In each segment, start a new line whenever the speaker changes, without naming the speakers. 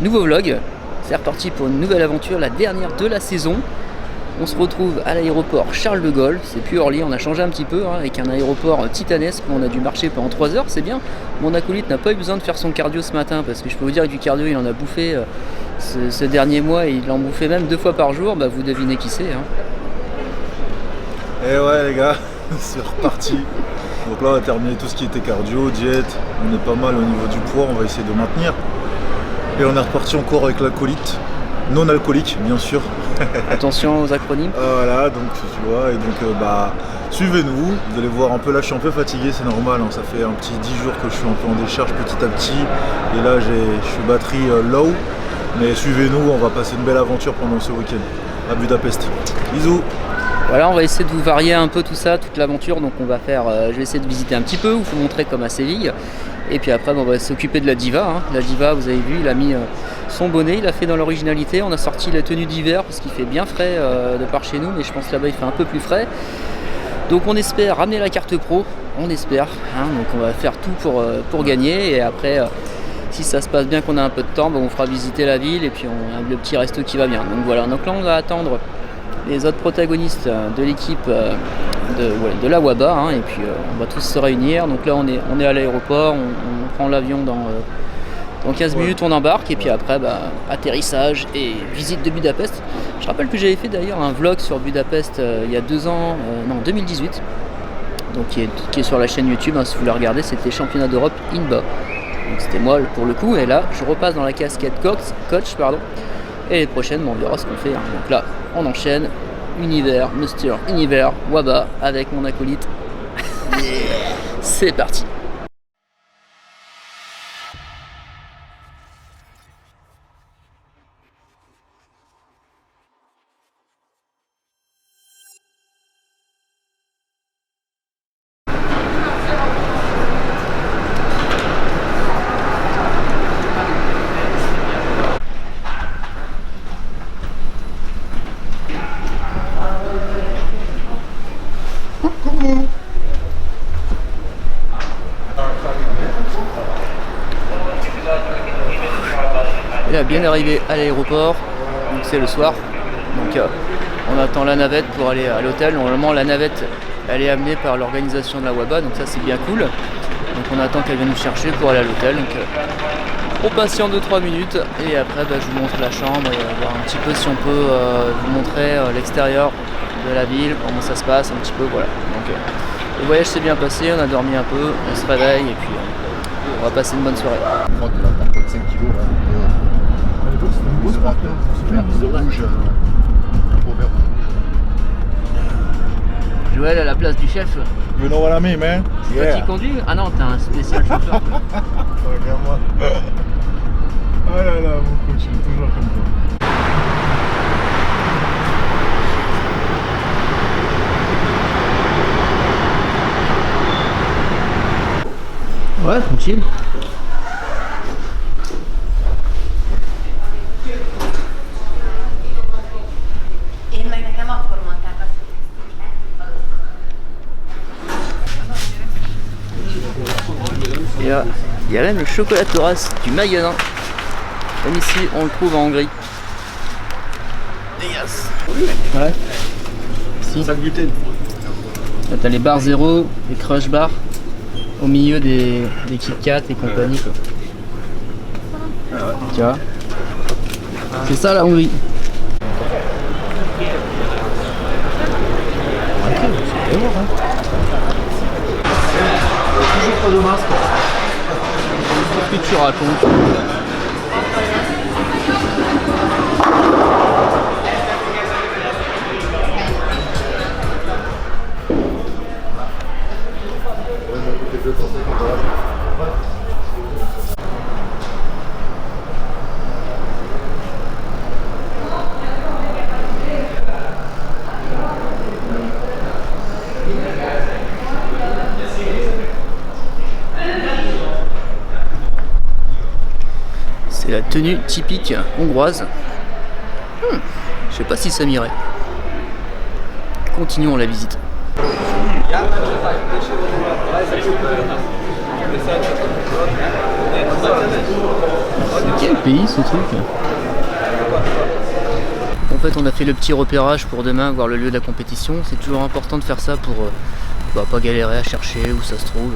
Nouveau vlog, c'est reparti pour une nouvelle aventure, la dernière de la saison. On se retrouve à l'aéroport Charles de Gaulle, c'est plus Orly, on a changé un petit peu avec un aéroport titanesque où on a dû marcher pendant 3 heures, c'est bien. Mon acolyte n'a pas eu besoin de faire son cardio ce matin parce que je peux vous dire que du cardio il en a bouffé ce dernier mois et il en bouffait même 2 fois par jour, bah, vous devinez qui c'est.
Et ouais les gars, c'est reparti. Donc là on a terminé tout ce qui était cardio, diète, on est pas mal au niveau du poids, on va essayer de maintenir. Et on est reparti encore avec l'acolyte, non alcoolique bien sûr.
Attention aux acronymes.
Voilà, donc tu vois, et donc suivez-nous, vous allez voir un peu, là je suis un peu fatigué, c'est normal, ça fait un petit 10 jours que je suis un peu en décharge petit à petit, et là je suis batterie low, mais suivez-nous, on va passer une belle aventure pendant ce week-end à Budapest. Bisous.
Voilà, on va essayer de vous varier un peu tout ça, toute l'aventure, donc on va faire, je vais essayer de visiter un petit peu, vous montrer comme à Séville, et puis après on va s'occuper de la diva. La diva, vous avez vu, il a mis son bonnet, il a fait dans l'originalité, on a sorti la tenue d'hiver parce qu'il fait bien frais de par chez nous, mais je pense là-bas il fait un peu plus frais. Donc on espère ramener la carte pro, on espère, donc on va faire tout pour gagner, et après si ça se passe bien, qu'on a un peu de temps, on fera visiter la ville et puis on a le petit resto qui va bien. Donc voilà, donc là on va attendre les autres protagonistes de l'équipe de la WABA, et puis on va tous se réunir. Donc là on est à l'aéroport, on prend l'avion dans 15 minutes, on embarque, et puis après atterrissage et visite de Budapest. Je rappelle que j'avais fait d'ailleurs un vlog sur Budapest il y a 2 ans, 2018, donc qui est sur la chaîne YouTube, si vous voulez regarder, c'était championnat d'Europe INBA. Donc c'était moi pour le coup, et là je repasse dans la casquette coach, et les prochaines on verra ce qu'on fait. Donc là on enchaîne, Univers, Mr Univers, WABA avec mon acolyte. C'est parti. Il est bien arrivé à l'aéroport, donc c'est le soir, donc on attend la navette pour aller à l'hôtel. Normalement la navette elle est amenée par l'organisation de la WABA, donc ça c'est bien cool. Donc on attend qu'elle vienne nous chercher pour aller à l'hôtel. Donc on patiente 2-3 minutes et après je vous montre la chambre et voir un petit peu si on peut vous montrer l'extérieur de la ville, comment ça se passe un petit peu, voilà. Donc le voyage s'est bien passé, on a dormi un peu, on se réveille et puis on va passer une bonne soirée.
Je crois que là, t'as peut-être 5 kilos. Rouge,
Joël à la place du chef.
You know what I mean, man?
C'est toi qui conduis? Ah non, t'as un spécial chauffeur.
Regarde-moi. Oh là là, mon coach, il est toujours comme ça.
Ouais, tranquille. Et là, il y a même le chocolat Thoras du magasin. Comme ici, on le trouve en Hongrie. Dégueulasse. Ouais. Si.
Ça gluten.
Là, t'as les barres zéro, les crush bars, au milieu des Kit Kat et compagnie. Tu vois. C'est ça la Hongrie.
Toujours pas de masque.
Qu'est-ce que tu racontes? C'est la tenue typique hongroise. Je sais pas si ça m'irait. Continuons la visite. C'est quel pays ce truc? En fait, on a fait le petit repérage pour demain, voir le lieu de la compétition. C'est toujours important de faire ça pour pas galérer à chercher où ça se trouve.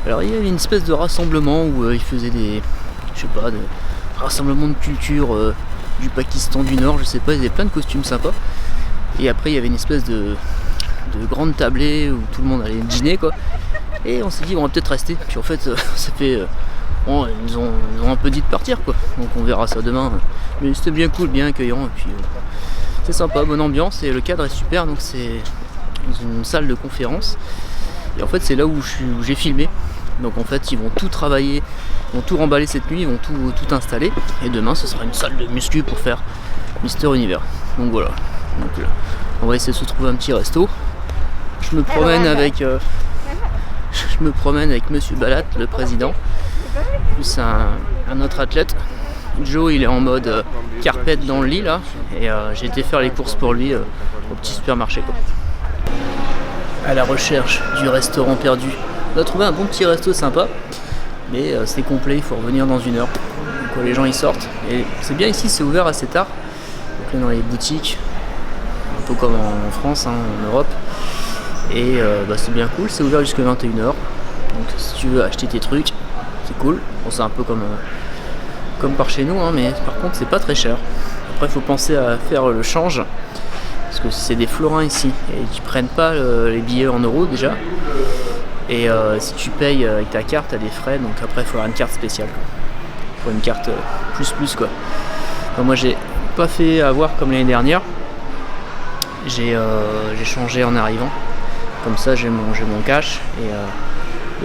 Alors il y avait une espèce de rassemblement où ils faisaient des rassemblements de culture du Pakistan du Nord, je sais pas, il y avait plein de costumes sympas. Et après il y avait une espèce de grande tablée où tout le monde allait dîner quoi. Et on s'est dit on va peut-être rester. Puis en fait ça fait bon, ils nous ont un peu dit de partir quoi. Donc on verra ça demain. Mais c'était bien cool, bien accueillant et puis c'est sympa, bonne ambiance et le cadre est super, donc c'est une salle de conférence. Et en fait c'est là où j'ai filmé. Donc en fait ils vont tout travailler, ils vont tout remballer cette nuit, ils vont tout installer. Et demain ce sera une salle de muscu pour faire Mister Univers. Donc voilà. Donc là, on va essayer de se trouver un petit resto. Je me promène avec Monsieur Balat, le président, plus un autre athlète. Joe il est en mode carpette dans le lit là. Et j'ai été faire les courses pour lui au petit supermarché quoi. À la recherche du restaurant perdu. On a trouvé un bon petit resto sympa, mais c'est complet, il faut revenir dans 1 heure. Donc les gens ils sortent. Et c'est bien ici, c'est ouvert assez tard. Donc là dans les boutiques, un peu comme en France, en Europe. Et c'est bien cool, c'est ouvert jusqu'à 21 h. Donc si tu veux acheter tes trucs, c'est cool. Bon, c'est un peu comme par chez nous, mais par contre c'est pas très cher. Après il faut penser à faire le change. Parce que c'est des florins ici. Et ils prennent pas les billets en euros déjà. Et si tu payes avec ta carte, t'as des frais, donc après il faut avoir une carte spéciale. Il faut une carte plus quoi. Donc, moi j'ai pas fait avoir comme l'année dernière. J'ai changé en arrivant. Comme ça j'ai mon cash. Et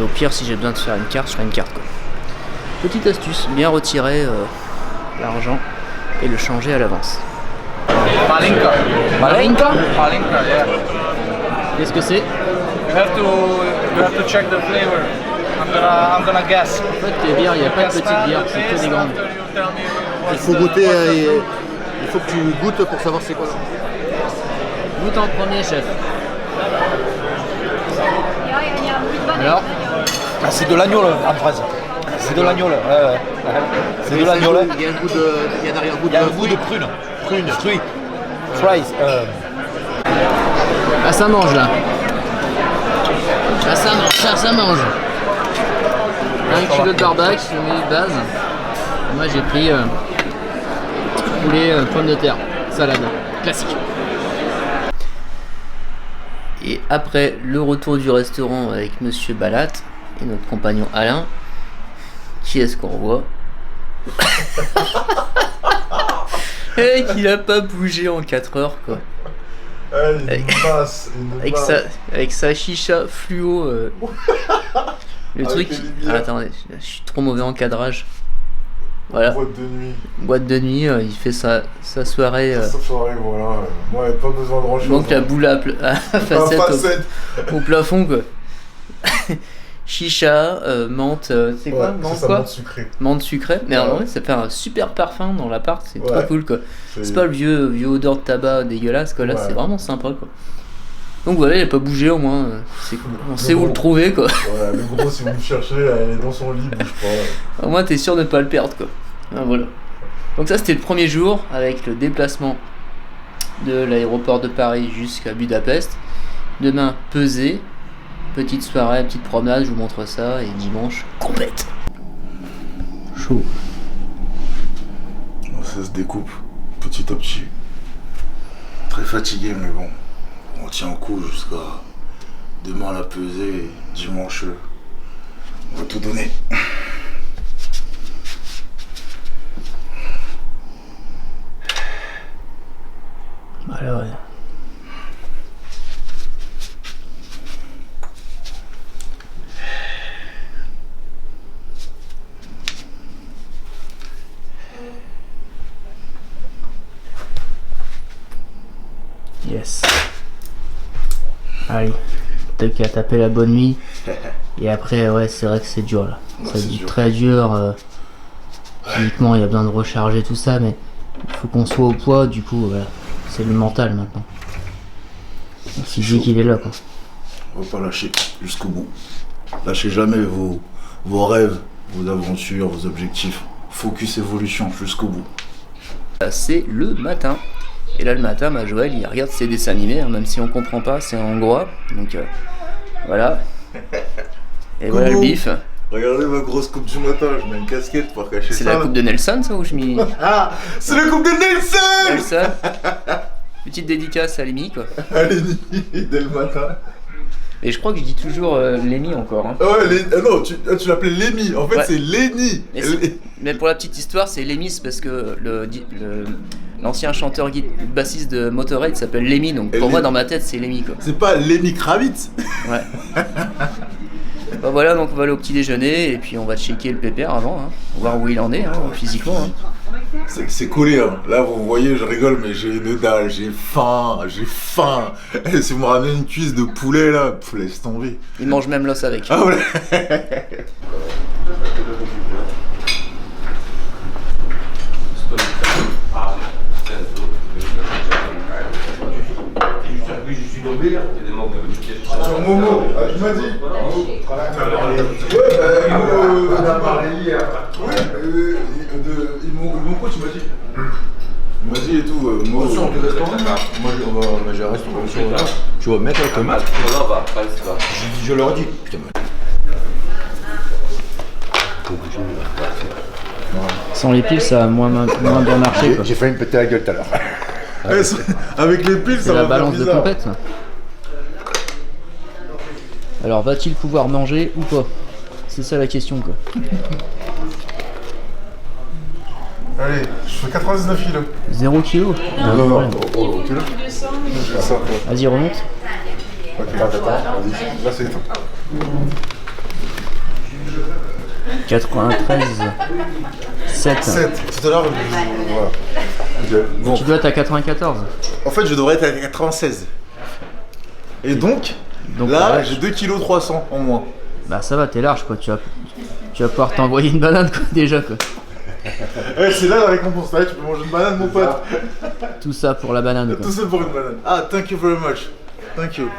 au pire si j'ai besoin de faire une carte, je ferai une carte quoi. Petite astuce, bien retirer l'argent et le changer à l'avance.
Palinka.
Palinka?
Palinka, yeah.
Qu'est-ce que c'est?
You have to check the flavor. I'm gonna guess.
En fait, les bières, il n'y a pas de petites bières, c'est que des grandes.
Il faut goûter, il faut que tu goûtes pour savoir c'est quoi.
Goûte en premier, chef. Alors?
Ah, c'est de l'agneau en fraise. C'est de l'agneau là. C'est de l'agneau là.
Il y a un goût de, il y a un arrière-goût
Il y a un goût de prune. Prune, fruit. Fries.
Ah, ça mange là. Ah, ça mange. 1 kilo de barbac, je mets de base. Moi j'ai pris poulet, pommes de terre, salade, classique. Et après le retour du restaurant avec Monsieur Balat et notre compagnon Alain, qui est-ce qu'on voit? Et qu'il a pas bougé en 4 heures quoi. Avec sa chicha fluo. Le truc. Attendez, je suis trop mauvais en cadrage. Voilà. Boîte de nuit, il fait sa soirée.
Sa soirée, voilà. Moi, il n'y a pas besoin de grand chose.
Donc la boule à facette au plafond quoi. Chicha, menthe, c'est quoi? Menthe quoi?
Menthe sucrée.
Menthe sucrée. Mais alors,
Ouais.
ça fait un super parfum dans l'appart, c'est trop
Ouais.
cool quoi. C'est pas le vieux odeur de tabac dégueulasse quoi, là
Ouais.
c'est vraiment sympa quoi. Donc voilà, il a pas bougé au moins, c'est cool. On sait où
gros.
le trouver quoi.
Ouais, le gros, si vous le cherchez, elle est dans son lit, bouge pas.
Au moins t'es sûr de ne pas le perdre quoi. Ah, voilà. Donc ça c'était le premier jour avec le déplacement de l'aéroport de Paris jusqu'à Budapest. Demain pesée, petite soirée, petite promenade, je vous montre ça, et dimanche compète. Chaud.
Ça se découpe petit à petit. Très fatigué, mais bon, on tient le coup jusqu'à demain la pesée et dimanche, on va tout donner.
Voilà, ouais. Yes. Allez, t'as qu'à taper la bonne nuit. Et après, ouais, c'est vrai que c'est dur là.
Ouais,
C'est
c'est dur.
très dur. Physiquement, il y a besoin de recharger tout ça, mais il faut qu'on soit au poids. Du coup, voilà, c'est le mental maintenant. Le physique, il est là quoi.
On va pas lâcher jusqu'au bout. Lâchez jamais vos rêves, vos aventures, vos objectifs. focus évolution jusqu'au bout.
C'est le matin. Et là le matin, Joël il regarde ses dessins animés, hein, même si on comprend pas, c'est en hongrois. Donc voilà. Et voilà le bif.
Regardez ma grosse coupe du matin, je mets une casquette pour cacher ça.
C'est la coupe de Nelson ça ou je m'y...
Ah, c'est la coupe de Nelson.
Nelson. Petite dédicace à Lémi quoi.
Allez, dès le matin.
Et je crois que je dis toujours Lémi encore. Hein.
Ouais, non, tu l'appelais Lémi, en fait c'est Léni.
Mais pour la petite histoire, c'est Lémis parce que l'ancien chanteur bassiste de Motorhead s'appelle Lémi, donc pour moi dans ma tête c'est Lémi quoi.
C'est pas Lémi Kravitz.
Ouais. Bah voilà, donc on va aller au petit déjeuner et puis on va checker le pépère avant, hein, voir où il en est hein, physiquement. Hein.
C'est collé, hein. Là vous voyez, je rigole, mais j'ai une dalle, j'ai faim. Et si vous me ramenez une cuisse de poulet là, laisse tomber.
Il mange même l'os avec.
Ah ouais. Sur Momo, tu m'as dit. On a parlé hier. Mon coach il m'a dit. Il m'a dit et tout. Moi, du restaurant. Moi, j'ai un restaurant.
Tu vas mettre la tomate. Je leur dis. Putain,
sans les piles, ça a moins bien marché.
J'ai failli me péter la gueule tout à l'heure.
Avec les piles, ça va
la balance
faire
de
bizarre.
compète. Alors va-t-il pouvoir manger ou pas? C'est ça la question quoi.
Allez, je fais 99 kilos.
0 kg.
Non.
Vas-y remonte.
Ok, attends, vas-y. Là c'est tout.
93. 7.
7. Tout à l'heure, voilà. Okay. Bon.
Tu dois être à 94.
En fait, je devrais être à 96. Et donc là,
ouais.
j'ai 2,3 kg en moins.
Bah ça va, t'es large quoi. Tu vas pouvoir t'envoyer une banane quoi, déjà quoi.
C'est là la récompense. Là, tu peux manger une banane, mon pote.
Tout ça pour la banane quoi.
Tout ça pour une banane. Ah, thank you very much. Thank you.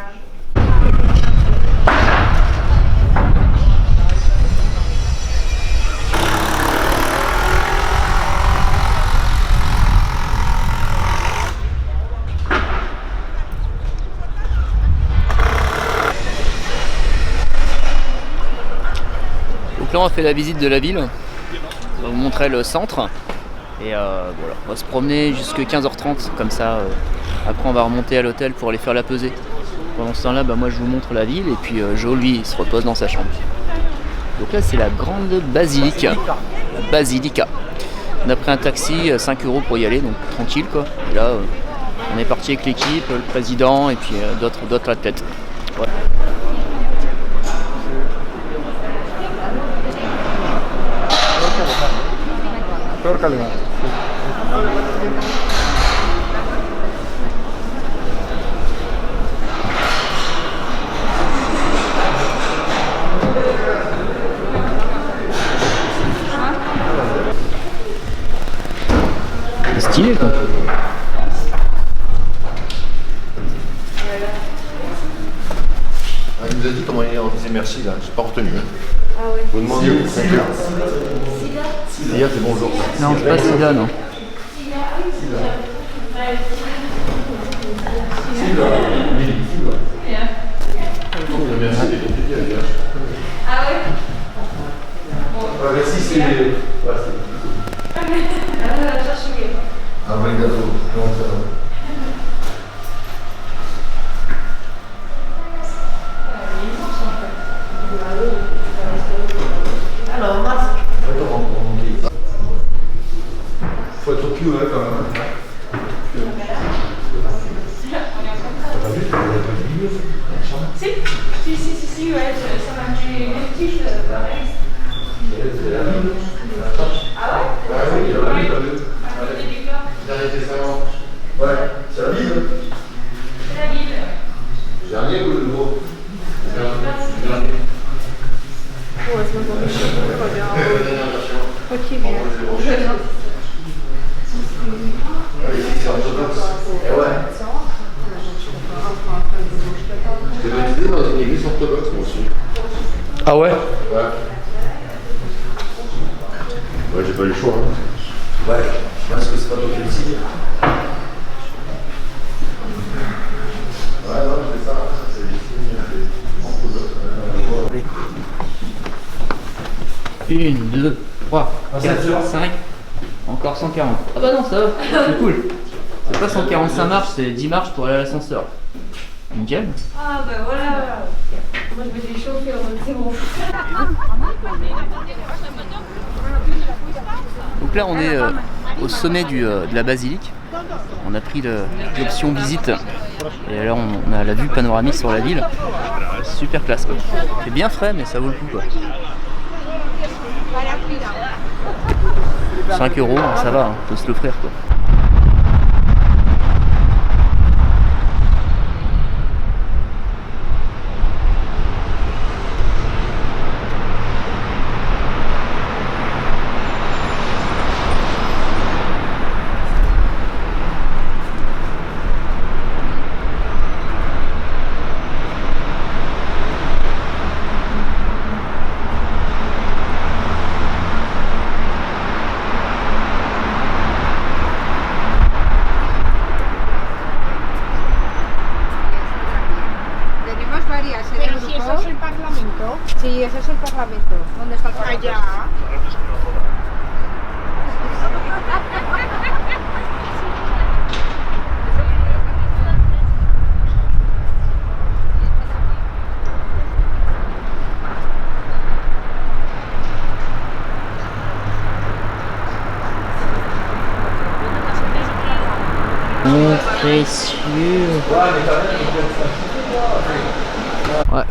Donc là on a fait la visite de la ville, on va vous montrer le centre et voilà, on va se promener jusqu'à 15h30 comme ça, après on va remonter à l'hôtel pour aller faire la pesée. Pendant ce temps là, moi je vous montre la ville et puis Joe lui il se repose dans sa chambre. Donc là c'est la grande basilique, la basilica. On a pris un taxi, 5 € pour y aller, donc tranquille quoi. Et là on est parti avec l'équipe, le président et puis d'autres athlètes. Voilà. C'est stylé quoi.
Il nous a dit comment on disait merci là, j'ai pas retenu.
Ah ouais.
Vous demandez où c'est Sida, c'est bonjour.
Non, c'est pas Sida, non.
Ah ouais.
Merci, c'est.
Un vrai gâteau.
Alors, masque.
Faut être cul là quand même.
Si, ouais, ça m'a fait une petite pareil. Ah ouais?
Ah oui, il a vu. Ouais, c'est la ville.
C'est la ville.
Dernier ou le nouveau?
Ouais, c'est bon. Ok, bien.
C'est orthodoxe. Et ouais. J'ai validé dans une église orthodoxe moi aussi.
Ah ouais?
Ouais.
Ouais, j'ai pas eu le choix.
Est-ce que c'est pas toi qui décides? Ouais, non, c'est ça. C'est
1, 2, 3, 4, 5, encore 140. Ah bah non, ça va, c'est cool. C'est pas 145 marches, c'est 10 marches pour aller à l'ascenseur. Nickel.
Ah bah voilà. Moi je m'étais chauffée en mode c'est bon.
Donc là on est au sommet de la basilique. On a pris l'option visite. Et là on a la vue panoramique sur la ville. Super classe quoi. C'est bien frais mais ça vaut le coup quoi. 5 €, ça va, on peut se l'offrir quoi.
Sí, ese es el Parlamento. ¿Dónde está el Parlamento? Allá.
Mon précieux. Ouais.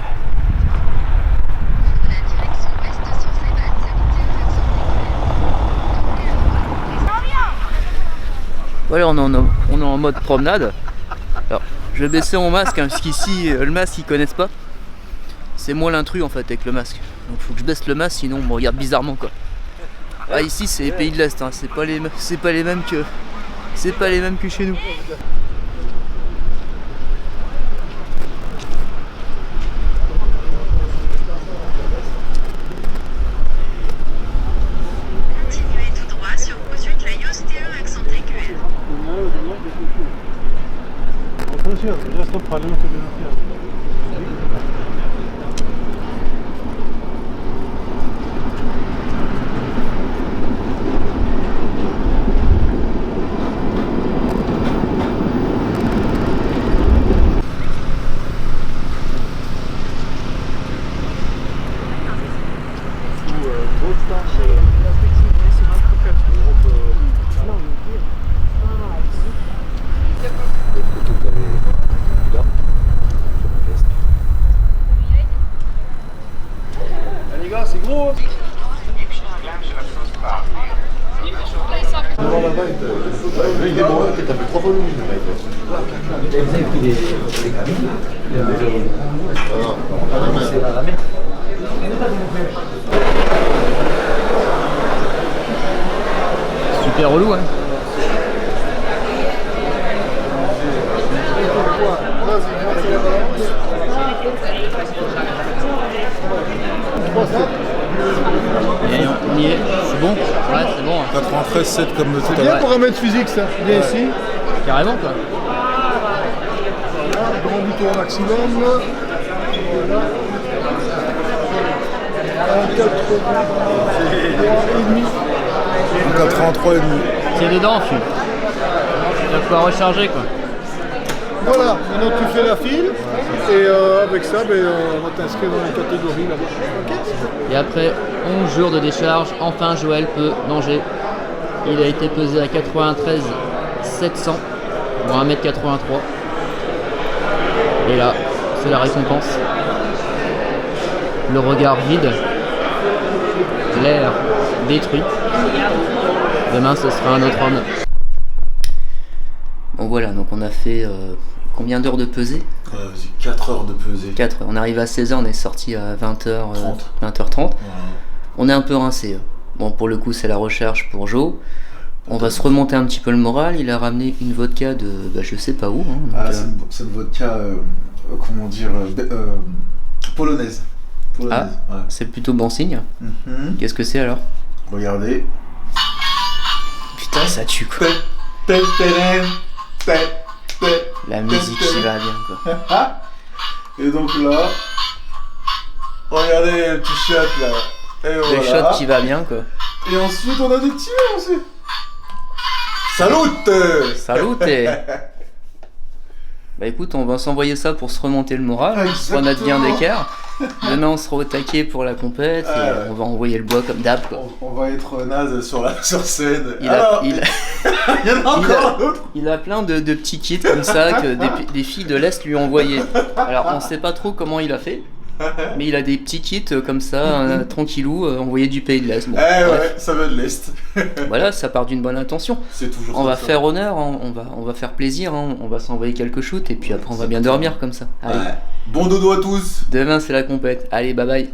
Voilà, on est en mode promenade. Alors, je vais baisser mon masque hein, parce qu'ici, le masque ils connaissent pas. C'est moi l'intrus en fait avec le masque. Donc faut que je baisse le masque sinon on me regarde bizarrement quoi. Ah ici c'est les pays de l'Est, hein. c'est pas les mêmes que chez nous.
Les gars, c'est gros.
Il est bon, t'as fait 3 fois le mine, mec.
Super relou hein. Et on y est, c'est bon? Ouais c'est bon.
93,7 comme tout à
C'est bien
l'heure.
pour un mètre physique ça, bien ici.
Carrément quoi.
Grand bouton au maximum. Voilà.
83,5.
C'est dedans tu vas pouvoir recharger quoi.
Voilà, maintenant tu fais la file et avec ça on va t'inscrire dans la catégorie là-bas. Okay.
Et après 11 jours de décharge, enfin Joël peut manger. Il a été pesé à 93 700 pour 1m83. Et là, c'est la récompense. Le regard vide, l'air détruit. Demain, ce sera un autre homme. Bon voilà, donc on a fait combien d'heures de pesée?
4 heures de pesée.
4, on arrive à 16h, on est sorti à 20h, 20h30.
Voilà.
On est un peu rincé. Bon, pour le coup, c'est la recherche pour Joe. On va se remonter un petit peu le moral. Il a ramené une vodka de je sais pas où. Hein, donc,
c'est une vodka, comment dire, polonaise.
Ah,
ouais.
C'est plutôt bon signe. Qu'est-ce que c'est alors?
Regardez.
Putain, putain, ça tue quoi. La musique qui va bien quoi.
Et donc là, regardez le petit shot là. Et
Le
voilà.
shot qui va bien quoi.
Et ensuite on a des petits verres aussi. Salut.
Salut. Bah écoute, on va s'envoyer ça pour se remonter le moral, se remettre bien d'équerre. Demain on sera au taquet pour la compète et on va envoyer le bois comme d'hab quoi.
On va être naze sur scène.
Il
Alors,
a, il,
il y en a encore un autre.
il a plein de petits kits comme ça que des filles de l'Est lui ont envoyé. Alors on sait pas trop comment il a fait, mais il a des petits kits comme ça, tranquillou, envoyés du pays de l'Est. Bon, bref.
Ouais, ça va de l'Est.
Voilà, ça part d'une bonne intention.
C'est toujours
On
comme
va
ça.
faire honneur, hein, on va faire plaisir, hein, on va s'envoyer quelques shoots et puis après on va bien dormir comme ça. Allez,
Ouais. Bon dodo à tous.
demain c'est la compète. Allez, bye bye.